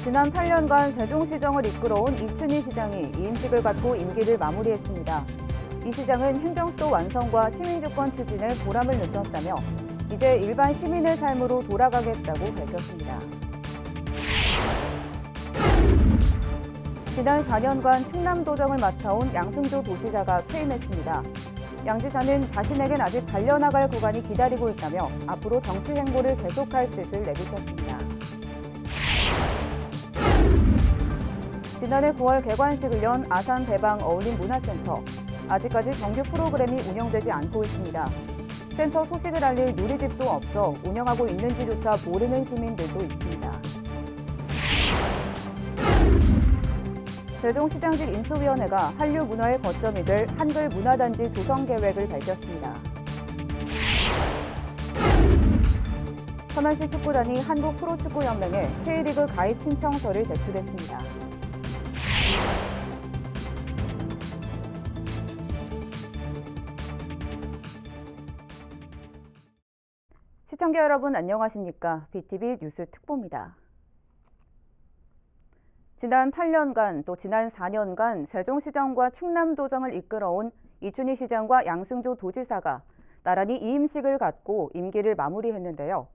지난 8년간 세종시정을 이끌어온 이춘희 시장이 이임식을 갖고 임기를 마무리했습니다. 이 시장은 행정수도 완성과 시민주권 추진에 보람을 느꼈다며 이제 일반 시민의 삶으로 돌아가겠다고 밝혔습니다. 지난 4년간 충남도정을 맡아온 양승조 도지사가 퇴임했습니다. 양 지사는 자신에겐 아직 달려나갈 구간이 기다리고 있다며 앞으로 정치 행보를 계속할 뜻을 내비쳤습니다. 지난해 9월 개관식을 연 아산 대방 어울림 문화센터. 아직까지 정규 프로그램이 운영되지 않고 있습니다. 센터 소식을 알릴 누리집도 없어 운영하고 있는지조차 모르는 시민들도 있습니다. 세종시장직 인수위원회가 한류 문화의 거점이 될 한글 문화단지 조성 계획을 밝혔습니다. 천안시 축구단이 한국프로축구연맹에 K리그 가입 신청서를 제출했습니다. 시청자 여러분 안녕하십니까? BTV 뉴스 특보입니다. 지난 8년간 또 지난 4년간 세종시정과 충남도정을 이끌어온 이춘희 시장과 양승조 도지사가 나란히 이임식을 갖고 임기를 마무리했는데요.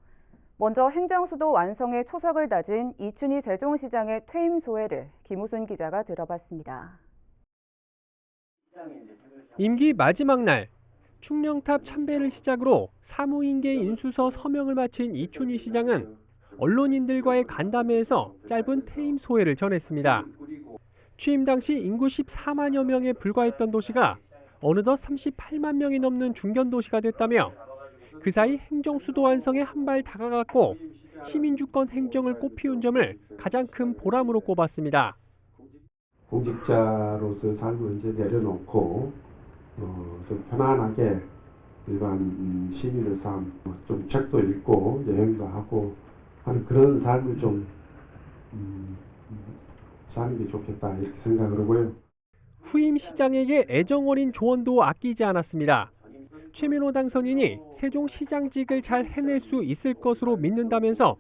먼저 행정수도 완성에 초석을 다진 이춘희 세종시장의 퇴임 소회를 김우순 기자가 들어봤습니다. 임기 마지막 날 충령탑 참배를 시작으로 사무인계 인수서 서명을 마친 이춘희 시장은 언론인들과의 간담회에서 짧은 퇴임 소회를 전했습니다. 취임 당시 인구 14만여 명에 불과했던 도시가 어느덧 38만 명이 넘는 중견도시가 됐다며 그 사이 행정수도 완성에 한 발 다가갔고 시민주권 행정을 꽃피운 점을 가장 큰 보람으로 꼽았습니다. 공직자로서 삶을 이제 내려놓고 좀 편안하게 일반 시민의 삶, 좀 책도 읽고 여행도 하고 하는 그런 삶을 좀 사는 게 좋겠다 이렇게 생각을 하고요. 후임 시장에게 애정어린 조언도 아끼지 않았습니다. 최민호 당선인이 세종시장직을 잘 해낼 수 있을 것으로 믿는다면서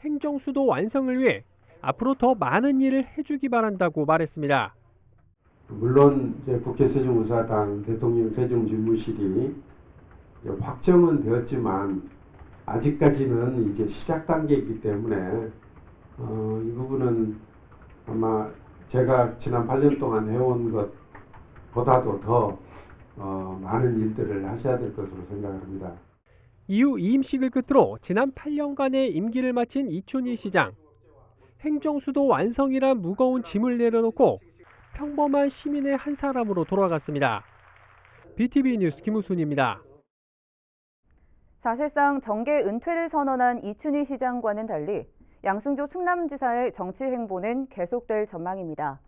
행정수도 완성을 위해 앞으로 더 많은 일을 해주기 바란다고 말했습니다. 물론 이제 국회 세종의사당 대통령 세종집무실이 확정은 되었지만 아직까지는 이제 시작 단계이기 때문에 이 부분은 아마 제가 지난 8년 동안 해온 것보다도 더 많은 일들을 하셔야 될 것으로 생각합니다. 이후 이임식을 끝으로 지난 8년간의 임기를 마친 이춘희 시장. 행정수도 완성이란 무거운 짐을 내려놓고 평범한 시민의 한 사람으로 돌아갔습니다. BTV 뉴스 김우순입니다. 사실상 정계 은퇴를 선언한 이춘희 시장과는 달리 양승조 충남지사의 정치 행보는 계속될 전망입니다.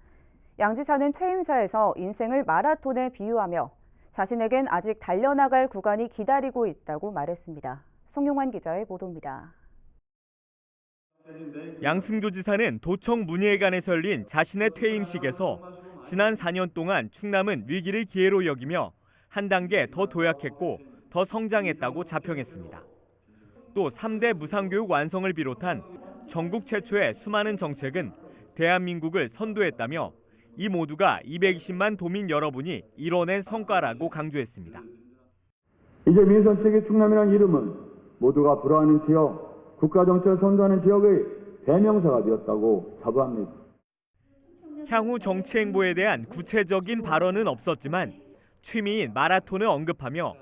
양 지사는 퇴임사에서 인생을 마라톤에 비유하며 자신에겐 아직 달려나갈 구간이 기다리고 있다고 말했습니다. 송용환 기자의 보도입니다. 양승조 지사는 도청 문예관에서 열린 자신의 퇴임식에서 지난 4년 동안 충남은 위기를 기회로 여기며 한 단계 더 도약했고 더 성장했다고 자평했습니다. 또 3대 무상교육 완성을 비롯한 전국 최초의 수많은 정책은 대한민국을 선도했다며 이 모두가 220만 도민 여러분이 이뤄낸 성과라고 강조했습니다. 이제 민선책의 충남이라는 이름은 모두가 불화하는 지역, 국가정책을 선도하는 지역의 대명사가 되었다고 자부합니다. 향후 정치 행보에 대한 구체적인 발언은 없었지만 취미인 마라톤을 언급하며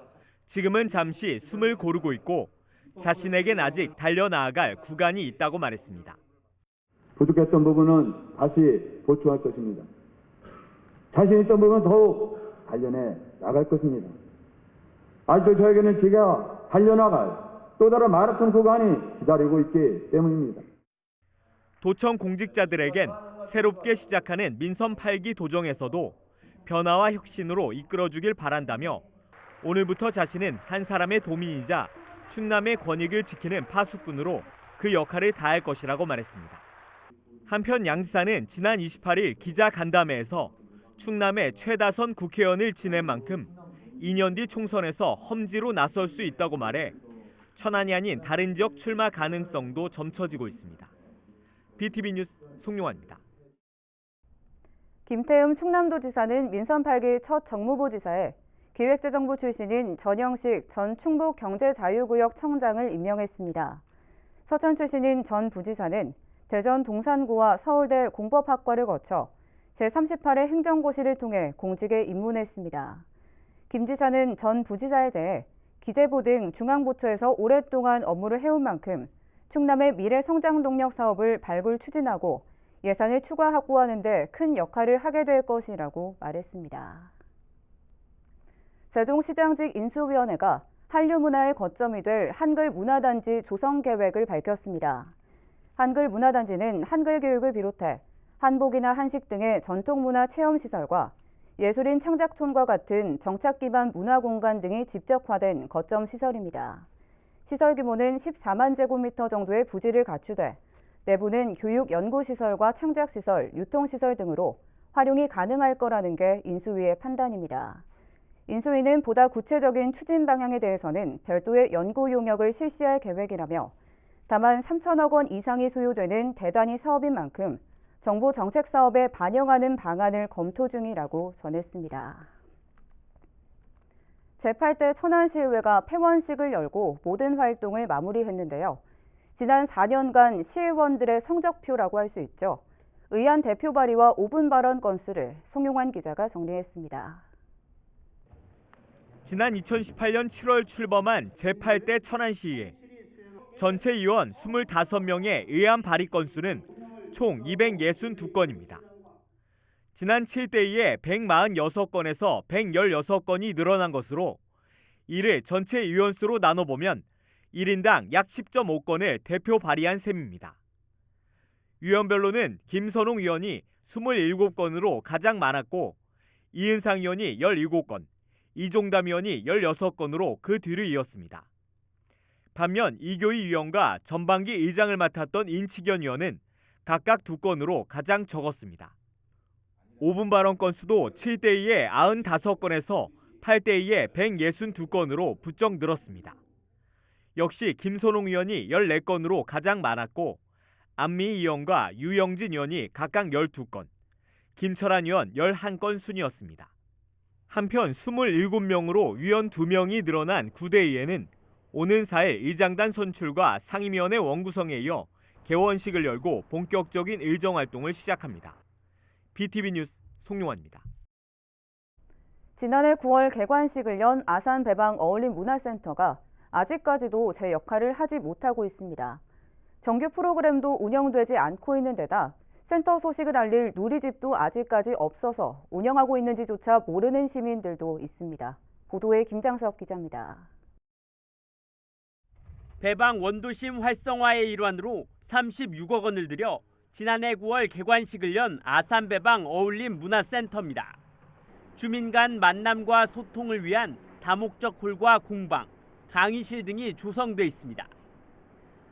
지금은 잠시 숨을 고르고 있고 자신에겐 아직 달려나아갈 구간이 있다고 말했습니다. 부족했던 부분은 다시 보충할 것입니다. 자신 있던 부분은 더욱 달려내 나갈 것입니다. 아직도 저에게는 제가 달려나갈 또 다른 마라톤 구간이 기다리고 있기 때문입니다. 도청 공직자들에겐 새롭게 시작하는 민선 8기 도정에서도 변화와 혁신으로 이끌어주길 바란다며 오늘부터 자신은 한 사람의 도민이자 충남의 권익을 지키는 파수꾼으로 그 역할을 다할 것이라고 말했습니다. 한편 양 지사는 지난 28일 기자간담회에서 충남의 최다선 국회의원을 지낸 만큼 2년 뒤 총선에서 험지로 나설 수 있다고 말해 천안이 아닌 다른 지역 출마 가능성도 점쳐지고 있습니다. BTV 뉴스 송용환입니다. 김태흠 충남도지사는 민선 8기 첫 정무부지사에 기획재정부 출신인 전영식 전 충북경제자유구역 청장을 임명했습니다. 서천 출신인 전 부지사는 대전 동산구와 서울대 공법학과를 거쳐 제38회 행정고시를 통해 공직에 입문했습니다. 김 지사는 전 부지사에 대해 기재부 등 중앙부처에서 오랫동안 업무를 해온 만큼 충남의 미래 성장 동력 사업을 발굴 추진하고 예산을 추가 확보하는 데 큰 역할을 하게 될 것이라고 말했습니다. 세종시장직 인수위원회가 한류문화의 거점이 될 한글문화단지 조성 계획을 밝혔습니다. 한글문화단지는 한글 교육을 비롯해 한복이나 한식 등의 전통문화 체험시설과 예술인 창작촌과 같은 정착 기반 문화공간 등이 집적화된 거점 시설입니다. 시설 규모는 14만 제곱미터 정도의 부지를 갖추되 내부는 교육 연구시설과 창작시설, 유통시설 등으로 활용이 가능할 거라는 게 인수위의 판단입니다. 인수위는 보다 구체적인 추진 방향에 대해서는 별도의 연구 용역을 실시할 계획이라며 다만 3천억 원 이상이 소요되는 대단위 사업인 만큼 정부 정책 사업에 반영하는 방안을 검토 중이라고 전했습니다. 제8대 천안시의회가 폐원식을 열고 모든 활동을 마무리했는데요. 지난 4년간 시의원들의 성적표라고 할 수 있죠. 의안 대표 발의와 5분 발언 건수를 송용환 기자가 정리했습니다. 지난 2018년 7월 출범한 제8대 천안시의회. 전체 의원 25명의 의안 발의 건수는 총 262건입니다. 지난 7대의에 146건에서 116건이 늘어난 것으로 이를 전체 의원수로 나눠보면 1인당 약 10.5건을 대표 발의한 셈입니다. 의원별로는 김선홍 의원이 27건으로 가장 많았고 이은상 의원이 17건, 이종담 의원이 16건으로 그 뒤를 이었습니다. 반면 이교희 의원과 전반기 의장을 맡았던 인치견 의원은 각각 2건으로 가장 적었습니다. 5분 발언 건수도 7대의에 95건에서 8대의에 162건으로 부쩍 늘었습니다. 역시 김선홍 의원이 14건으로 가장 많았고 안미희 의원과 유영진 의원이 각각 12건, 김철한 의원 11건 순이었습니다. 한편 27명으로 위원 2명이 늘어난 9대의에는 오는 4일 의장단 선출과 상임위원회 원구성에 이어 개원식을 열고 본격적인 의정활동을 시작합니다. BTV 뉴스 송용환입니다. 지난해 9월 개관식을 연 아산 배방 어울림 문화센터가 아직까지도 제 역할을 하지 못하고 있습니다. 정규 프로그램도 운영되지 않고 있는 데다 센터 소식을 알릴 누리집도 아직까지 없어서 운영하고 있는지조차 모르는 시민들도 있습니다. 보도에 김장석 기자입니다. 배방 원도심 활성화의 일환으로 36억 원을 들여 지난해 9월 개관식을 연 아산 배방 어울림 문화센터입니다. 주민 간 만남과 소통을 위한 다목적 홀과 공방, 강의실 등이 조성돼 있습니다.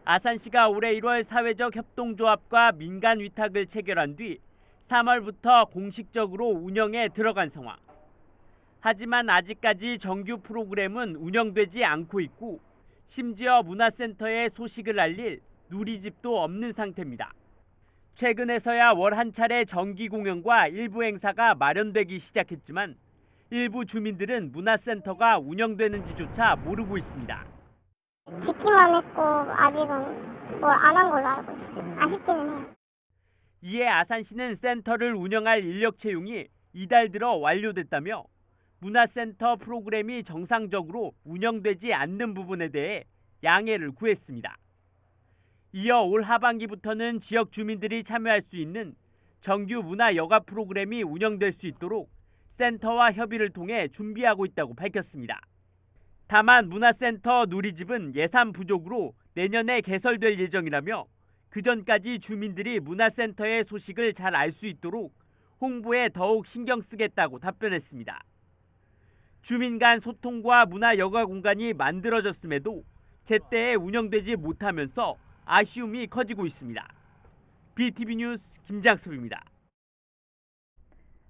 아산시가 올해 1월 사회적 협동조합과 민간 위탁을 체결한 뒤 3월부터 공식적으로 운영에 들어간 상황. 하지만 아직까지 정규 프로그램은 운영되지 않고 있고 심지어 문화센터에 소식을 알릴 누리집도 없는 상태입니다. 최근에서야 월 한 차례 정기 공연과 일부 행사가 마련되기 시작했지만 일부 주민들은 문화센터가 운영되는지조차 모르고 있습니다. 듣기만 했고 아직은 뭘 안 한 걸로 알고 있어요. 아쉽기는 해요. 이에 아산시는 센터를 운영할 인력 채용이 이달 들어 완료됐다며 문화센터 프로그램이 정상적으로 운영되지 않는 부분에 대해 양해를 구했습니다. 이어 올 하반기부터는 지역 주민들이 참여할 수 있는 정규 문화 여가 프로그램이 운영될 수 있도록 센터와 협의를 통해 준비하고 있다고 밝혔습니다. 다만 문화센터 누리집은 예산 부족으로 내년에 개설될 예정이라며 그 전까지 주민들이 문화센터의 소식을 잘 알 수 있도록 홍보에 더욱 신경 쓰겠다고 답변했습니다. 주민 간 소통과 문화 여가 공간이 만들어졌음에도 제때에 운영되지 못하면서 아쉬움이 커지고 있습니다. BTV 뉴스 김장섭입니다.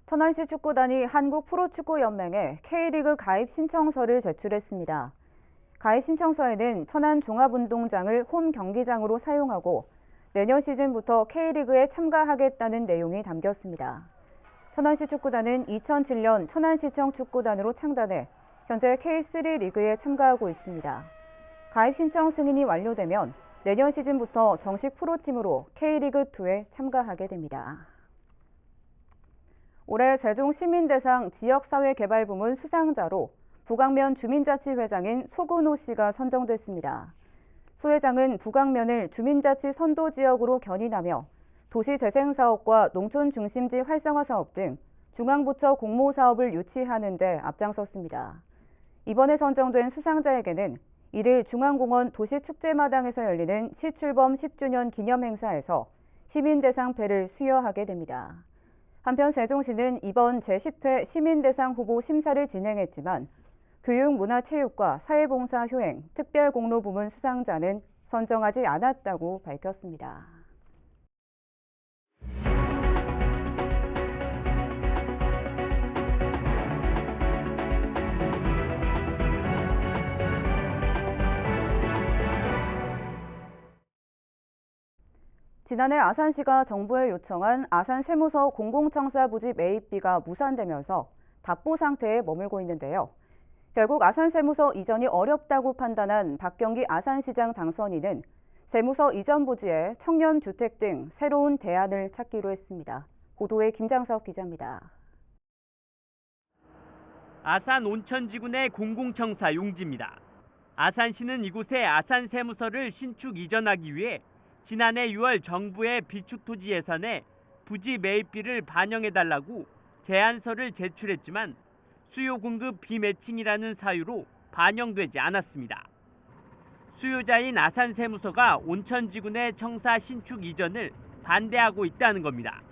천안시 축구단이 한국프로축구연맹에 K리그 가입 신청서를 제출했습니다. 가입 신청서에는 천안 종합운동장을 홈 경기장으로 사용하고 내년 시즌부터 K리그에 참가하겠다는 내용이 담겼습니다. 천안시 축구단은 2007년 천안시청 축구단으로 창단해 현재 K3 리그에 참가하고 있습니다. 가입 신청 승인이 완료되면 내년 시즌부터 정식 프로팀으로 K리그2에 참가하게 됩니다. 올해 세종시민대상 지역사회개발부문 수상자로 북악면 주민자치회장인 소근호 씨가 선정됐습니다. 소 회장은 북악면을 주민자치 선도지역으로 견인하며 도시재생사업과 농촌중심지 활성화 사업 등 중앙부처 공모사업을 유치하는 데 앞장섰습니다. 이번에 선정된 수상자에게는 이를 중앙공원 도시축제마당에서 열리는 시출범 10주년 기념행사에서 시민대상패를 수여하게 됩니다. 한편 세종시는 이번 제10회 시민대상 후보 심사를 진행했지만 교육, 문화, 체육과 사회봉사, 효행, 특별공로 부문 수상자는 선정하지 않았다고 밝혔습니다. 지난해 아산시가 정부에 요청한 아산세무서 공공청사 부지 매입비가 무산되면서 답보 상태에 머물고 있는데요. 결국 아산세무서 이전이 어렵다고 판단한 박경기 아산시장 당선인은 세무서 이전 부지에 청년주택 등 새로운 대안을 찾기로 했습니다. 보도에 김장석 기자입니다. 아산 온천지구내 공공청사 용지입니다. 아산시는 이곳에 아산세무서를 신축 이전하기 위해 지난해 6월 정부의 비축토지 예산에 부지 매입비를 반영해달라고 제안서를 제출했지만 수요 공급 비매칭이라는 사유로 반영되지 않았습니다. 수요자인 아산세무서가 온천지구 내 청사 신축 이전을 반대하고 있다는 겁니다.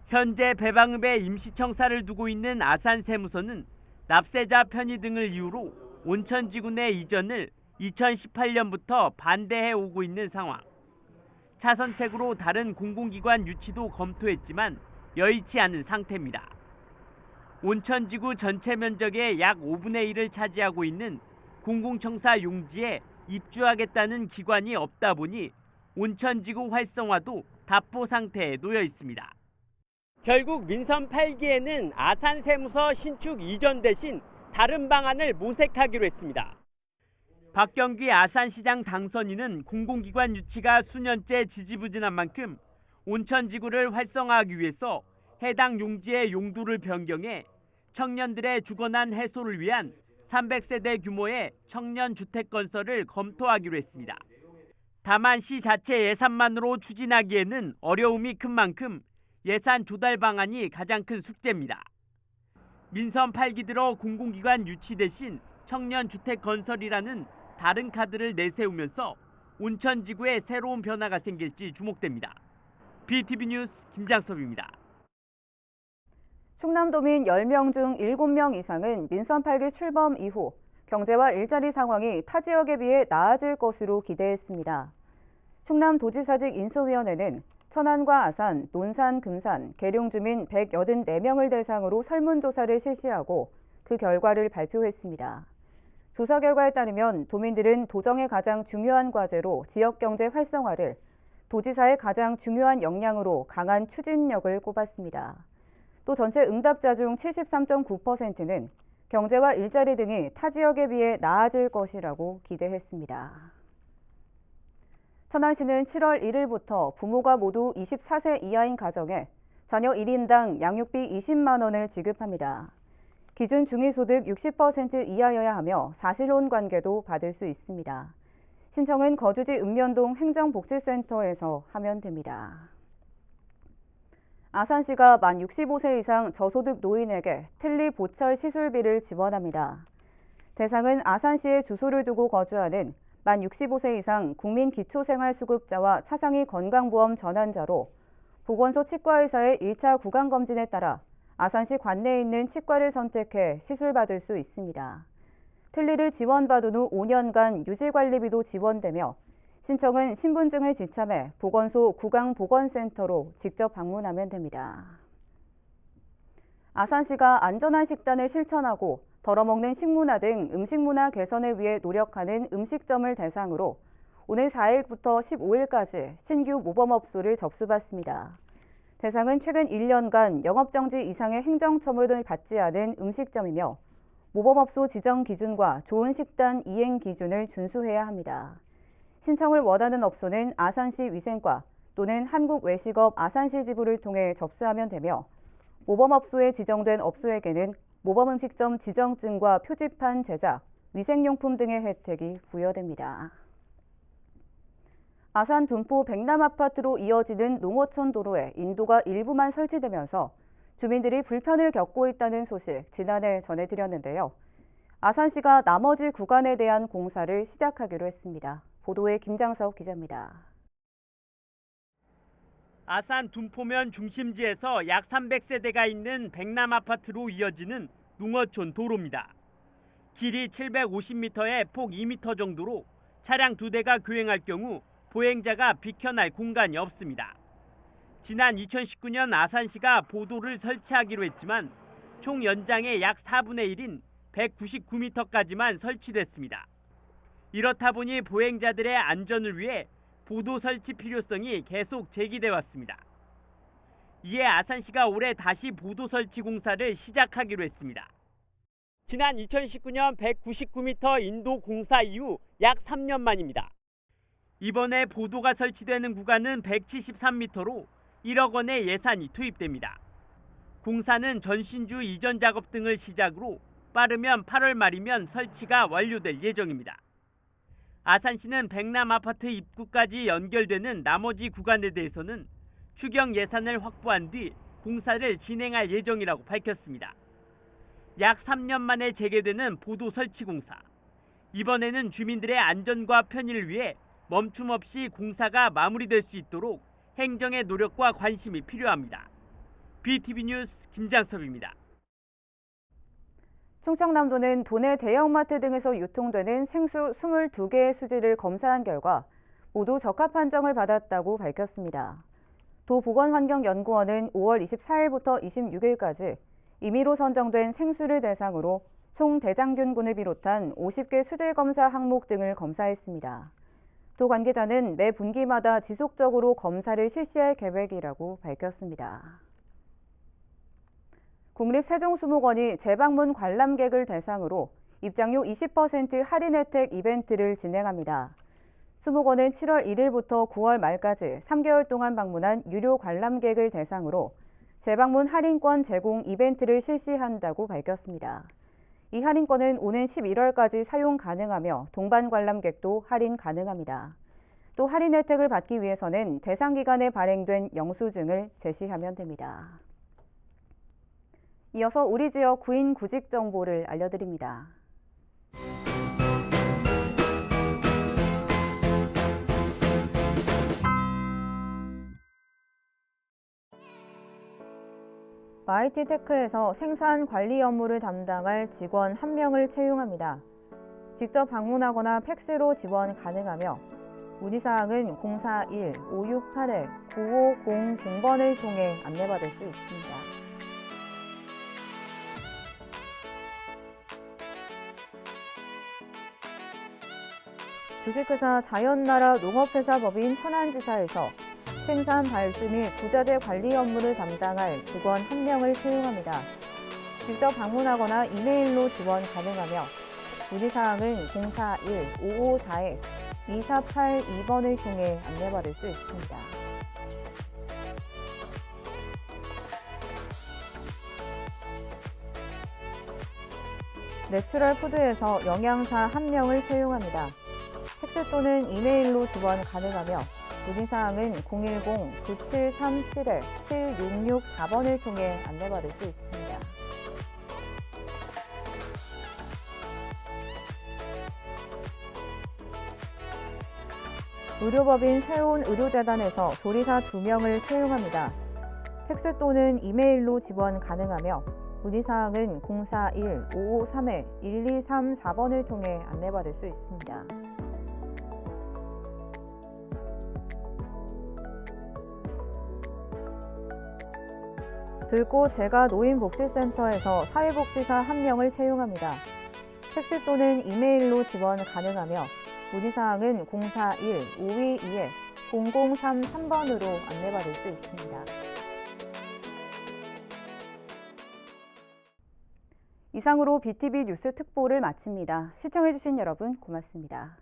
현재 배방읍에 임시청사를 두고 있는 아산세무서는 납세자 편의 등을 이유로 온천지구 내 이전을 2018년부터 반대해 오고 있는 상황. 차선책으로 다른 공공기관 유치도 검토했지만 여의치 않은 상태입니다. 온천지구 전체 면적의 약 5분의 1을 차지하고 있는 공공청사 용지에 입주하겠다는 기관이 없다 보니 온천지구 활성화도 답보 상태에 놓여 있습니다. 결국 민선 8기에는 아산세무서 신축 이전 대신 다른 방안을 모색하기로 했습니다. 박경기 아산시장 당선인은 공공기관 유치가 수년째 지지부진한 만큼 온천지구를 활성화하기 위해서 해당 용지의 용도를 변경해 청년들의 주거난 해소를 위한 300세대 규모의 청년주택 건설을 검토하기로 했습니다. 다만 시 자체 예산만으로 추진하기에는 어려움이 큰 만큼 예산 조달 방안이 가장 큰 숙제입니다. 민선 8기 들어 공공기관 유치 대신 청년주택 건설이라는 다른 카드를 내세우면서 온천지구에 새로운 변화가 생길지 주목됩니다. BTV 뉴스 김장섭입니다. 충남도민 10명 중 7명 이상은 민선 8기 출범 이후 경제와 일자리 상황이 타 지역에 비해 나아질 것으로 기대했습니다. 충남도지사직 인수위원회는 천안과 아산, 논산, 금산, 계룡 주민 184명을 대상으로 설문조사를 실시하고 그 결과를 발표했습니다. 조사 결과에 따르면 도민들은 도정의 가장 중요한 과제로 지역경제 활성화를, 도지사의 가장 중요한 역량으로 강한 추진력을 꼽았습니다. 또 전체 응답자 중 73.9%는 경제와 일자리 등이 타 지역에 비해 나아질 것이라고 기대했습니다. 천안시는 7월 1일부터 부모가 모두 24세 이하인 가정에 자녀 1인당 양육비 20만 원을 지급합니다. 기준 중위소득 60% 이하여야 하며 사실혼 관계도 받을 수 있습니다. 신청은 거주지 읍면동 행정복지센터에서 하면 됩니다. 아산시가 만 65세 이상 저소득 노인에게 틀니 보철 시술비를 지원합니다. 대상은 아산시에 주소를 두고 거주하는 만 65세 이상 국민기초생활수급자와 차상위 건강보험 전환자로 보건소 치과의사의 1차 구강검진에 따라 아산시 관내에 있는 치과를 선택해 시술받을 수 있습니다. 틀니를 지원받은 후 5년간 유지관리비도 지원되며 신청은 신분증을 지참해 보건소 구강보건센터로 직접 방문하면 됩니다. 아산시가 안전한 식단을 실천하고 덜어먹는 식문화 등 음식문화 개선을 위해 노력하는 음식점을 대상으로 오는 4일부터 15일까지 신규 모범업소를 접수받습니다. 대상은 최근 1년간 영업정지 이상의 행정처분을 받지 않은 음식점이며 모범업소 지정 기준과 좋은 식단 이행 기준을 준수해야 합니다. 신청을 원하는 업소는 아산시 위생과 또는 한국외식업 아산시 지부를 통해 접수하면 되며 모범업소에 지정된 업소에게는 모범음식점 지정증과 표지판 제작, 위생용품 등의 혜택이 부여됩니다. 아산 둔포 백남 아파트로 이어지는 농어촌 도로에 인도가 일부만 설치되면서 주민들이 불편을 겪고 있다는 소식 지난해 전해드렸는데요. 아산시가 나머지 구간에 대한 공사를 시작하기로 했습니다. 보도에 김장석 기자입니다. 아산 둔포면 중심지에서 약 300세대가 있는 백남 아파트로 이어지는 농어촌 도로입니다. 길이 750m에 폭 2m 정도로 차량 2대가 교행할 경우 보행자가 비켜날 공간이 없습니다. 지난 2019년 아산시가 보도를 설치하기로 했지만 총 연장의 약 4분의 1인 199m까지만 설치됐습니다. 이렇다 보니 보행자들의 안전을 위해 보도 설치 필요성이 계속 제기돼 왔습니다. 이에 아산시가 올해 다시 보도 설치 공사를 시작하기로 했습니다. 지난 2019년 199m 인도 공사 이후 약 3년 만입니다. 이번에 보도가 설치되는 구간은 173m로 1억 원의 예산이 투입됩니다. 공사는 전신주 이전 작업 등을 시작으로 빠르면 8월 말이면 설치가 완료될 예정입니다. 아산시는 백남 아파트 입구까지 연결되는 나머지 구간에 대해서는 추경 예산을 확보한 뒤 공사를 진행할 예정이라고 밝혔습니다. 약 3년 만에 재개되는 보도 설치 공사. 이번에는 주민들의 안전과 편의를 위해 멈춤 없이 공사가 마무리될 수 있도록 행정의 노력과 관심이 필요합니다. BTV 뉴스 김장섭입니다. 충청남도는 도내 대형마트 등에서 유통되는 생수 22개의 수지를 검사한 결과 모두 적합 판정을 받았다고 밝혔습니다. 도보건환경연구원은 5월 24일부터 26일까지 임의로 선정된 생수를 대상으로 총 대장균군을 비롯한 50개 수질 검사 항목 등을 검사했습니다. 도 관계자는 매 분기마다 지속적으로 검사를 실시할 계획이라고 밝혔습니다. 국립세종수목원이 재방문 관람객을 대상으로 입장료 20% 할인 혜택 이벤트를 진행합니다. 수목원은 7월 1일부터 9월 말까지 3개월 동안 방문한 유료 관람객을 대상으로 재방문 할인권 제공 이벤트를 실시한다고 밝혔습니다. 이 할인권은 오는 11월까지 사용 가능하며 동반 관람객도 할인 가능합니다. 또 할인 혜택을 받기 위해서는 대상 기간에 발행된 영수증을 제시하면 됩니다. 이어서 우리 지역 구인 구직 정보를 알려드립니다. YT테크에서 생산 관리 업무를 담당할 직원 1명을 채용합니다. 직접 방문하거나 팩스로 지원 가능하며 문의사항은 041-568-9500번을 통해 안내받을 수 있습니다. 주식회사 자연나라 농업회사 법인 천안지사에서 생산 발주 및 부자재 관리 업무를 담당할 직원 1명을 채용합니다. 직접 방문하거나 이메일로 지원 가능하며 문의사항은 041-554-2482번을 통해 안내받을 수 있습니다. 내추럴푸드에서 영양사 1명을 채용합니다. 팩스 또는 이메일로 지원 가능하며 문의사항은 010-9737-7664번을 통해 안내받을 수 있습니다. 의료법인 세운 의료재단에서 조리사 2명을 채용합니다. 팩스 또는 이메일로 지원 가능하며 문의사항은 041-553-1234번을 통해 안내받을 수 있습니다. 들꽃 제가 노인복지센터에서 사회복지사 1명을 채용합니다. 팩스 또는 이메일로 지원 가능하며 문의사항은 041-522-0033번으로 안내받을 수 있습니다. 이상으로 BTV 뉴스 특보를 마칩니다. 시청해주신 여러분 고맙습니다.